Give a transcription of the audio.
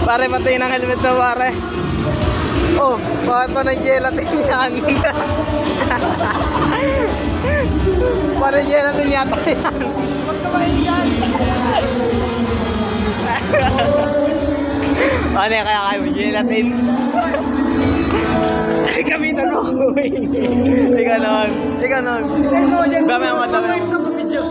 Pare, patay ng helmet mo, pare. Oh, bakit pa ng gelatin yan? Pare, gelatin yata yan. Huwag ka makikiyan. Ano yan, kaya kayo gelatin? Ay, gamitan mo ko eh. Ikaw nun. Tignan mo dyan. Dami ang madami. Guys, kapag video.